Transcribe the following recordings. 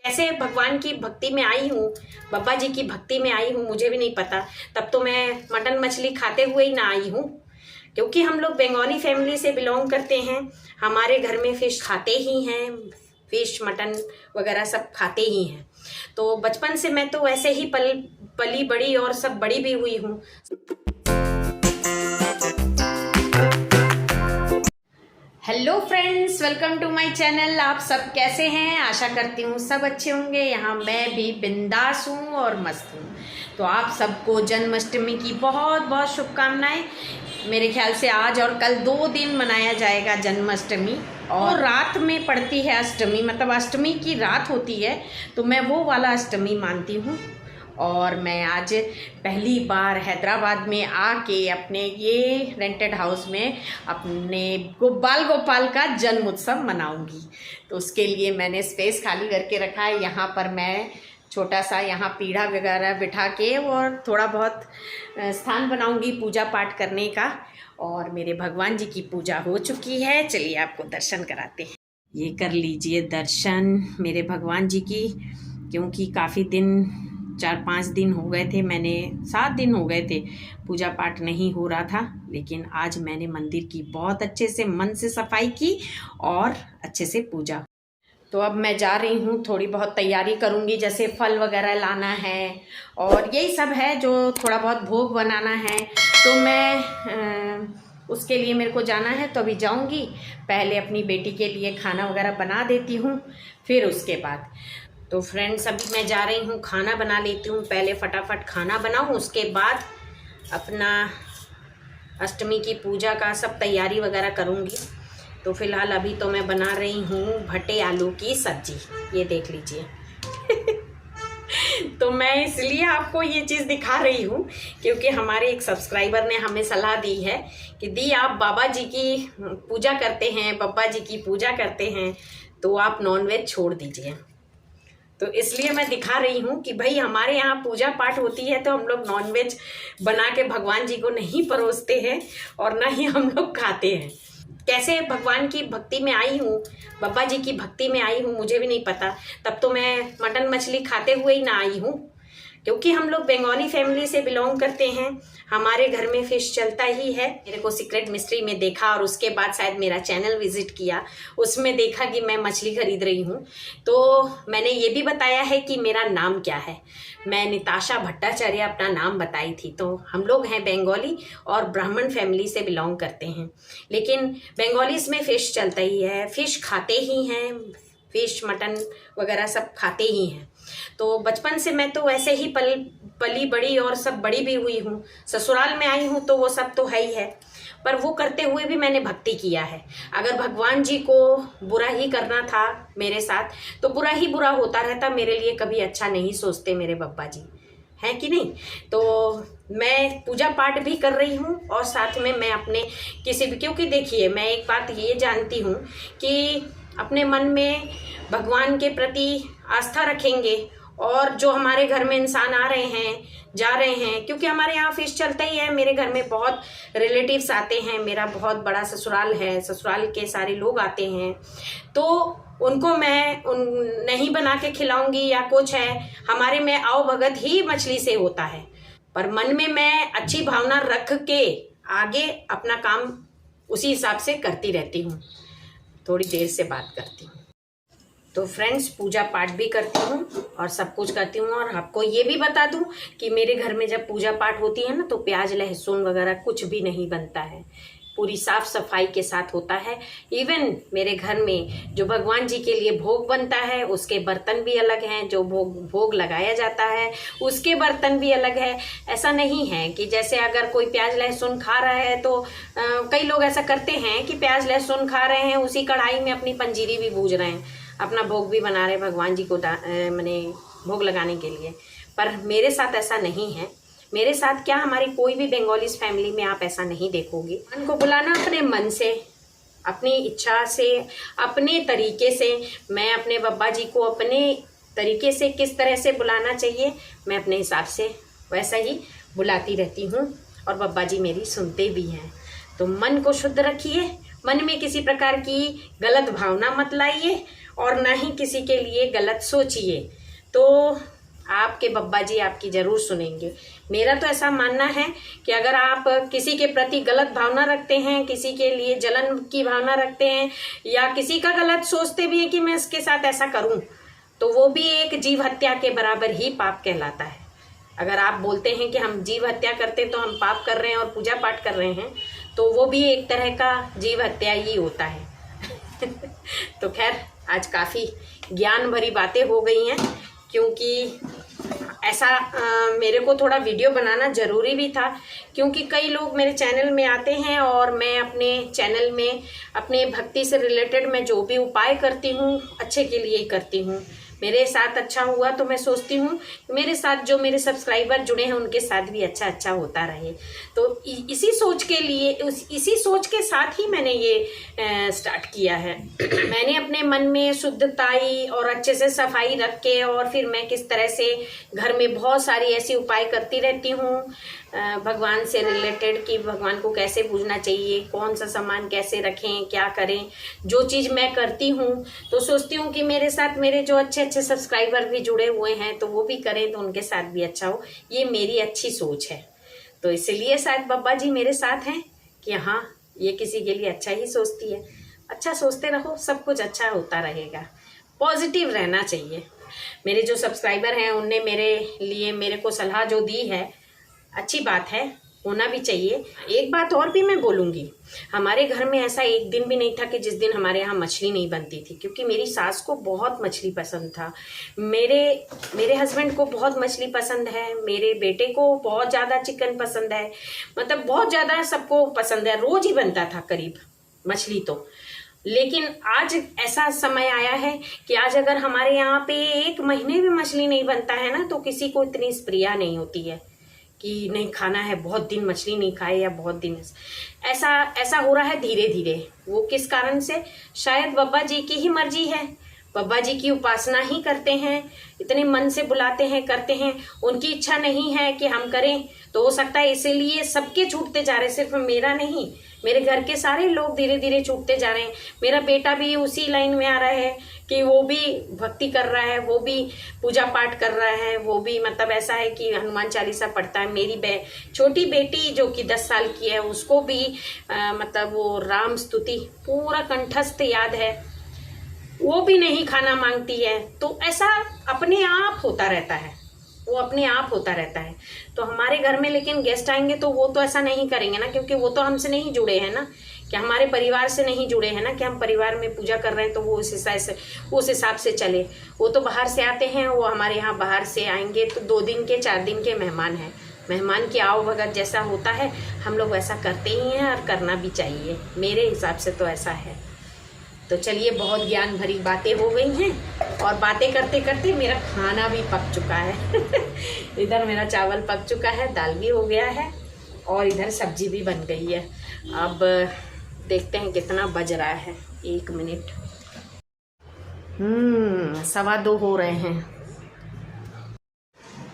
कैसे भगवान की भक्ति में आई हूँ, बाबा जी की भक्ति में आई हूँ, मुझे भी नहीं पता। तब तो मैं मटन मछली खाते हुए ही ना आई हूँ, क्योंकि हम लोग बंगाली फैमिली से बिलोंग करते हैं। हमारे घर में फिश खाते ही हैं, फिश मटन वगैरह सब खाते ही हैं। तो बचपन से मैं तो ऐसे ही पली बड़ी और सब बड़ी भी हुई हूँ। Hello friends, welcome to my channel. आप सब कैसे हैं? आशा करती हूँ सब अच्छे होंगे। यहाँ मैं भी बिंदास हूँ और मस्त हूँ। तो आप सबको जन्माष्टमी की बहुत बहुत शुभकामनाएं। मेरे ख्याल से आज और कल 2 दिन मनाया जाएगा जन्माष्टमी, और रात में पड़ती है अष्टमी, मतलब अष्टमी की रात होती है, तो मैं वो वाला अष्टमी मानती हूँ। और मैं आज पहली बार हैदराबाद में आके अपने ये रेंटेड हाउस में अपने बाल गोपाल का जन्म उत्सव मनाऊंगी। तो उसके लिए मैंने स्पेस खाली करके रखा है। यहाँ पर मैं छोटा सा यहाँ पीढ़ा वगैरह बिठा के और थोड़ा बहुत स्थान बनाऊंगी पूजा पाठ करने का। और मेरे भगवान जी की पूजा हो चुकी है, चलिए आपको दर्शन कराते हैं। ये कर लीजिए दर्शन मेरे भगवान जी की, क्योंकि काफ़ी दिन 4-5 दिन हो गए थे, मैंने 7 दिन हो गए थे पूजा पाठ नहीं हो रहा था। लेकिन आज मैंने मंदिर की बहुत अच्छे से मन से सफाई की और अच्छे से पूजा। तो अब मैं जा रही हूँ, थोड़ी बहुत तैयारी करूँगी, जैसे फल वगैरह लाना है और यही सब है जो थोड़ा बहुत भोग बनाना है। तो मैं उसके लिए मेरे को जाना है, तो अभी जाऊँगी। पहले अपनी बेटी के लिए खाना वगैरह बना देती हूँ, फिर उसके बाद। तो फ्रेंड्स, अभी मैं जा रही हूँ, खाना बना लेती हूँ। पहले फटाफट खाना बनाऊँ, उसके बाद अपना अष्टमी की पूजा का सब तैयारी वगैरह करूँगी। तो फिलहाल अभी तो मैं बना रही हूँ भट्टे आलू की सब्जी, ये देख लीजिए। तो मैं इसलिए आपको ये चीज़ दिखा रही हूँ क्योंकि हमारे एक सब्सक्राइबर ने हमें सलाह दी है कि दी आप बाबा जी की पूजा करते हैं, बाबा जी की पूजा करते हैं, तो आप नॉनवेज छोड़ दीजिए। तो इसलिए मैं दिखा रही हूँ कि भाई हमारे यहाँ पूजा पाठ होती है तो हम लोग नॉनवेज बना के भगवान जी को नहीं परोसते हैं और ना ही हम लोग खाते हैं। कैसे भगवान की भक्ति में आई हूँ, बाबा जी की भक्ति में आई हूँ, मुझे भी नहीं पता। तब तो मैं मटन मछली खाते हुए ही ना आई हूँ, क्योंकि हम लोग बंगाली फैमिली से बिलोंग करते हैं। हमारे घर में फिश चलता ही है। मेरे को सीक्रेट मिस्ट्री में देखा और उसके बाद शायद मेरा चैनल विजिट किया, उसमें देखा कि मैं मछली खरीद रही हूँ। तो मैंने ये भी बताया है कि मेरा नाम क्या है। मैं निताशा भट्टाचार्य अपना नाम बताई थी। तो हम लोग हैं बंगाली और ब्राह्मण फैमिली से बिलोंग करते हैं, लेकिन बंगालीज में फ़िश चलता ही है, फ़िश खाते ही हैं, फिश मटन वगैरह सब खाते ही हैं। तो बचपन से मैं तो ऐसे ही पली बड़ी और सब बड़ी भी हुई हूँ। ससुराल में आई हूँ तो वो सब तो है ही है, पर वो करते हुए भी मैंने भक्ति किया है। अगर भगवान जी को बुरा ही करना था मेरे साथ, तो बुरा ही बुरा होता रहता, मेरे लिए कभी अच्छा नहीं सोचते मेरे बाबा जी, है कि नहीं। तो मैं पूजा पाठ भी कर रही हूँ और साथ में मैं अपने किसी भी, क्योंकि देखिए मैं एक बात ये जानती हूँ कि अपने मन में भगवान के प्रति आस्था रखेंगे और जो हमारे घर में इंसान आ रहे हैं जा रहे हैं, क्योंकि हमारे यहाँ फिश चलता ही है। मेरे घर में बहुत रिलेटिव्स आते हैं, मेरा बहुत बड़ा ससुराल है, ससुराल के सारे लोग आते हैं, तो उनको मैं नहीं बना के खिलाऊंगी या कुछ है। हमारे में आओ भगत ही मछली से होता है, पर मन में मैं अच्छी भावना रख के आगे अपना काम उसी हिसाब से करती रहती हूँ। थोड़ी देर से बात करती हूँ। तो फ्रेंड्स, पूजा पाठ भी करती हूँ और सब कुछ करती हूँ। और आपको ये भी बता दूँ कि मेरे घर में जब पूजा पाठ होती है ना, तो प्याज लहसुन वगैरह कुछ भी नहीं बनता है, पूरी साफ सफाई के साथ होता है। इवन मेरे घर में जो भगवान जी के लिए भोग बनता है उसके बर्तन भी अलग हैं, जो भोग लगाया जाता है उसके बर्तन भी अलग है। ऐसा नहीं है कि जैसे अगर कोई प्याज लहसुन खा रहा है तो कई लोग ऐसा करते हैं कि प्याज लहसुन खा रहे हैं, उसी कढ़ाई में अपनी पंजीरी भी भूज रहे हैं, अपना भोग भी बना रहे हैं भगवान जी को मैंने भोग लगाने के लिए। पर मेरे साथ ऐसा नहीं है। मेरे साथ क्या, हमारी कोई भी बंगालीज फैमिली में आप ऐसा नहीं देखोगे। मन को बुलाना अपने मन से, अपनी इच्छा से, अपने तरीके से। मैं अपने बाबा जी को अपने तरीके से किस तरह से बुलाना चाहिए, मैं अपने हिसाब से वैसा ही बुलाती रहती हूँ और बाबा जी मेरी सुनते भी हैं। तो मन को शुद्ध रखिए, मन में किसी प्रकार की गलत भावना मत लाइए और ना ही किसी के लिए गलत सोचिए। तो आपके बब्बा जी आपकी ज़रूर सुनेंगे। मेरा तो ऐसा मानना है कि अगर आप किसी के प्रति गलत भावना रखते हैं, किसी के लिए जलन की भावना रखते हैं, या किसी का गलत सोचते भी हैं कि मैं इसके साथ ऐसा करूं, तो वो भी एक जीव हत्या के बराबर ही पाप कहलाता है। अगर आप बोलते हैं कि हम जीव हत्या करते तो हम पाप कर रहे हैं और पूजा पाठ कर रहे हैं, तो वो भी एक तरह का जीव हत्या ही होता है। तो खैर, आज काफ़ी ज्ञान भरी बातें हो गई हैं, क्योंकि ऐसा मेरे को थोड़ा वीडियो बनाना ज़रूरी भी था, क्योंकि कई लोग मेरे चैनल में आते हैं और मैं अपने चैनल में अपने भक्ति से रिलेटेड मैं जो भी उपाय करती हूँ अच्छे के लिए ही करती हूँ। मेरे साथ अच्छा हुआ तो मैं सोचती हूँ मेरे साथ जो मेरे सब्सक्राइबर जुड़े हैं उनके साथ भी अच्छा होता रहे। तो इसी सोच के लिए, इसी सोच के साथ ही मैंने ये स्टार्ट किया है। मैंने अपने मन में शुद्धताई और अच्छे से सफाई रख के, और फिर मैं किस तरह से घर में बहुत सारी ऐसी उपाय करती रहती हूँ भगवान से रिलेटेड, कि भगवान को कैसे पूजना चाहिए, कौन सा सामान कैसे रखें, क्या करें, जो चीज़ मैं करती हूँ तो सोचती हूँ कि मेरे साथ मेरे जो अच्छे सब्सक्राइबर भी जुड़े हुए हैं तो वो भी करें तो उनके साथ भी अच्छा हो। ये मेरी अच्छी सोच है। तो इसलिए शायद बब्बा जी मेरे साथ हैं कि हाँ, ये किसी के लिए अच्छा ही सोचती है। अच्छा सोचते रहो, सब कुछ अच्छा होता रहेगा। पॉजिटिव रहना चाहिए। मेरे जो सब्सक्राइबर हैं उनने मेरे लिए मेरे को सलाह जो दी है, अच्छी बात है, होना भी चाहिए। एक बात और भी मैं बोलूँगी, हमारे घर में ऐसा एक दिन भी नहीं था कि जिस दिन हमारे यहाँ मछली नहीं बनती थी, क्योंकि मेरी सास को बहुत मछली पसंद था, मेरे हस्बैंड को बहुत मछली पसंद है, मेरे बेटे को बहुत ज़्यादा चिकन पसंद है, मतलब बहुत ज़्यादा सबको पसंद है। रोज़ ही बनता था करीब मछली तो। लेकिन आज ऐसा समय आया है कि आज अगर हमारे यहाँ पे 1 महीने भी मछली नहीं बनता है ना, तो किसी को इतनी स्प्रिया नहीं होती है कि नहीं खाना है, बहुत दिन मछली नहीं खाए, या बहुत दिन ऐसा हो रहा है धीरे धीरे। वो किस कारण से? शायद बब्बा जी की ही मर्जी है। बब्बा जी की उपासना ही करते हैं, इतने मन से बुलाते हैं, करते हैं, उनकी इच्छा नहीं है कि हम करें, तो हो सकता है इसीलिए सबके छूटते जा रहे, सिर्फ मेरा नहीं, मेरे घर के सारे लोग धीरे धीरे छूटते जा रहे हैं। मेरा बेटा भी उसी लाइन में आ रहा है कि वो भी भक्ति कर रहा है, वो भी पूजा पाठ कर रहा है, वो भी मतलब ऐसा है कि हनुमान चालीसा पढ़ता है। मेरी छोटी बेटी जो कि 10 साल की है, उसको भी मतलब वो राम स्तुति पूरा कंठस्थ याद है, वो भी नहीं खाना मांगती है। तो ऐसा अपने आप होता रहता है, वो अपने आप होता रहता है। तो हमारे घर में लेकिन गेस्ट आएंगे तो वो तो ऐसा नहीं करेंगे ना, क्योंकि वो तो हमसे नहीं जुड़े हैं ना, कि हमारे परिवार से नहीं जुड़े हैं ना, कि हम परिवार में पूजा कर रहे हैं तो वो उस हिसाब से चले। वो तो बाहर से आते हैं, वो हमारे यहाँ बाहर से आएंगे तो 2 दिन के 4 दिन के मेहमान हैं। मेहमान की आओ भगत जैसा होता है, हम लोग वैसा करते ही हैं और करना भी चाहिए। मेरे हिसाब से तो ऐसा है। तो चलिए, बहुत ज्ञान भरी बातें हो गई हैं, और बातें करते करते मेरा खाना भी पक चुका है। इधर मेरा चावल पक चुका है, दाल भी हो गया है, और इधर सब्जी भी बन गई है। अब देखते हैं कितना बज रहा है। 1 मिनट। 2:15 हो रहे हैं।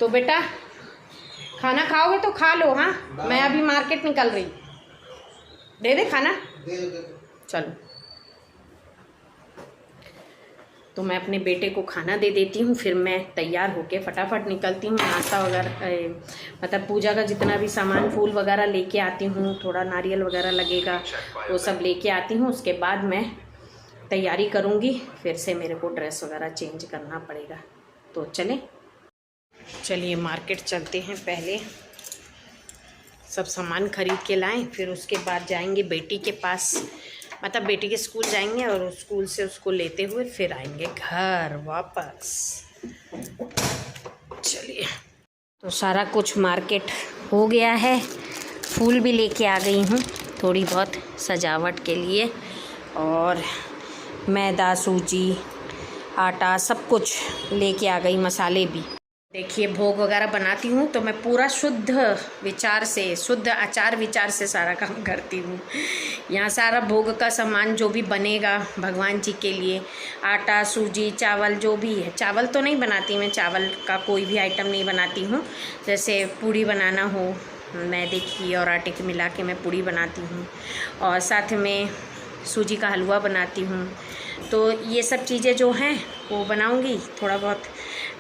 तो बेटा, खाना खाओगे तो खा लो। हाँ, मैं अभी मार्केट निकल रही। दे दे खाना? चलो, तो मैं अपने बेटे को खाना दे देती हूँ, फिर मैं तैयार होके फटाफट निकलती हूँ। नाश्ता वगैरह मतलब पूजा का जितना भी सामान, फूल वगैरह लेके आती हूँ, थोड़ा नारियल वगैरह लगेगा वो सब लेके आती हूँ। उसके बाद मैं तैयारी करूँगी, फिर से मेरे को ड्रेस वगैरह चेंज करना पड़ेगा। तो चलिए मार्केट चलते हैं। पहले सब सामान खरीद के लाएं, फिर उसके बाद जाएंगे बेटी के पास, मतलब बेटी के स्कूल जाएंगे, और स्कूल से उसको लेते हुए फिर आएंगे घर वापस। चलिए, तो सारा कुछ मार्केट हो गया है। फूल भी लेके आ गई हूँ थोड़ी बहुत सजावट के लिए, और मैदा, सूजी, आटा सब कुछ लेके आ गई, मसाले भी। देखिए, भोग वगैरह बनाती हूँ तो मैं पूरा शुद्ध विचार से, शुद्ध आचार विचार से सारा काम करती हूँ। यहाँ सारा भोग का सामान जो भी बनेगा भगवान जी के लिए, आटा, सूजी, चावल जो भी है, चावल तो नहीं बनाती मैं, चावल का कोई भी आइटम नहीं बनाती हूँ। जैसे पूड़ी बनाना हो, मैदे की और आटे के मिला के मैं पूड़ी बनाती हूँ, और साथ में सूजी का हलवा बनाती हूँ, तो ये सब चीज़ें जो हैं वो बनाऊंगी, थोड़ा बहुत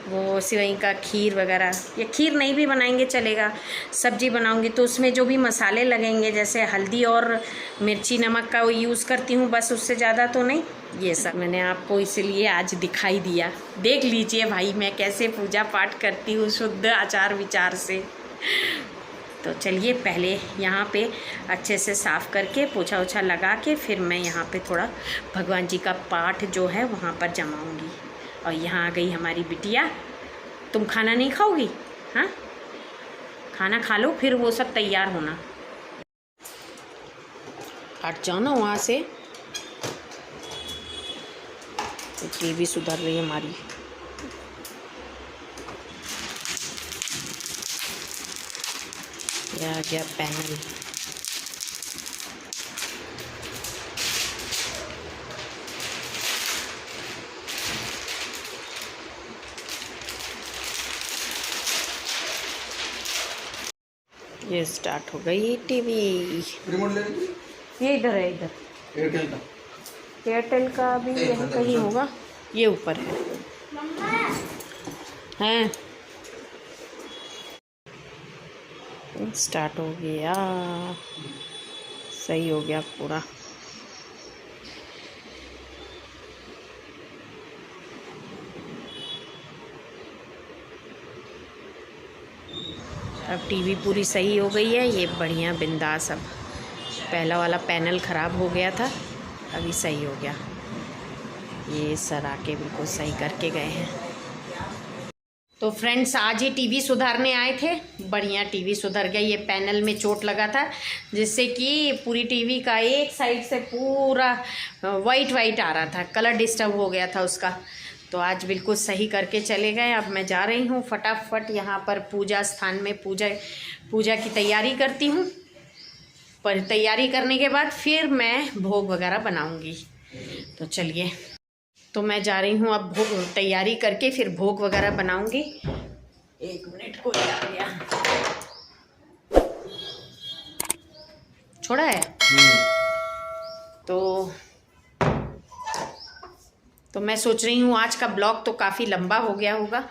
वो सेवई का खीर वगैरह, या खीर नहीं भी बनाएंगे चलेगा, सब्जी बनाऊंगी तो उसमें जो भी मसाले लगेंगे जैसे हल्दी और मिर्ची नमक का वो यूज़ करती हूँ, बस उससे ज़्यादा तो नहीं। ये सब मैंने आपको इसलिए आज दिखाई दिया, देख लीजिए भाई मैं कैसे पूजा पाठ करती हूँ शुद्ध आचार विचार से। तो चलिए पहले यहाँ पे अच्छे से साफ़ करके पोछा ओछा लगा के फिर मैं यहाँ पे थोड़ा भगवान जी का पाठ जो है वहाँ पर जमाऊँगी। और यहाँ आ गई हमारी बिटिया, तुम खाना नहीं खाओगी? हाँ, खाना खा लो फिर वो सब तैयार होना। हट जाओ ना वहाँ से। तो टीवी सुधर रही है हमारी। यह आ गया पैनल। ये स्टार्ट हो गई टीवी। रिमोट ले लीजिए। ये इधर है, इधर एयरटेल का। एयरटेल का भी यहीं कहीं होगा, ये ऊपर है। हैं स्टार्ट हो गया, सही हो गया पूरा। अब टीवी पूरी सही हो गई है, ये बढ़िया बिंदास। अब पहला वाला पैनल ख़राब हो गया था, अभी सही हो गया। ये सर आके बिल्कुल सही करके गए हैं। तो फ्रेंड्स आज ही टीवी सुधारने आए थे, बढ़िया टीवी सुधर गया। ये पैनल में चोट लगा था जिससे कि पूरी टीवी का एक साइड से पूरा वाइट वाइट आ रहा था, कलर डिस्टर्ब हो गया था उसका। तो आज बिल्कुल सही करके चले गए। अब मैं जा रही हूँ फटाफट यहाँ पर पूजा स्थान में पूजा की तैयारी करती हूँ। पर तैयारी करने के बाद फिर मैं भोग वगैरह बनाऊँगी। तो चलिए, तो मैं जा रही हूँ अब तैयारी करके फिर भोग वगैरह बनाऊंगी। 1 मिनट को आ गया, छोड़ा है। तो मैं सोच रही हूँ आज का ब्लॉग तो काफ़ी लंबा हो गया होगा,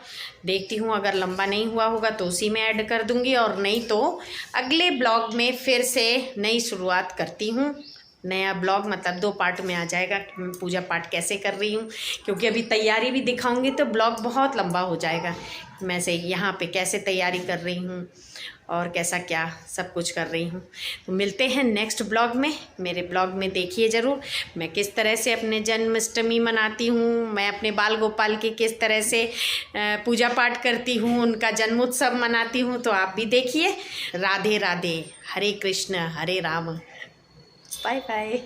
देखती हूँ अगर लंबा नहीं हुआ होगा तो उसी में ऐड कर दूँगी, और नहीं तो अगले ब्लॉग में फिर से नई शुरुआत करती हूँ। नया ब्लॉग मतलब 2 पार्ट में आ जाएगा कि मैं पूजा पाठ कैसे कर रही हूँ, क्योंकि अभी तैयारी भी दिखाऊंगी तो ब्लॉग बहुत लंबा हो जाएगा। मैं से यहाँ पे कैसे तैयारी कर रही हूँ और कैसा क्या सब कुछ कर रही हूँ। तो मिलते हैं नेक्स्ट ब्लॉग में। मेरे ब्लॉग में देखिए ज़रूर मैं किस तरह से अपने जन्माष्टमी मनाती हूँ, मैं अपने बाल गोपाल की किस तरह से पूजा पाठ करती हूँ, उनका जन्मोत्सव मनाती हूँ। तो आप भी देखिए। राधे राधे, हरे कृष्ण हरे राम, बाय बाय।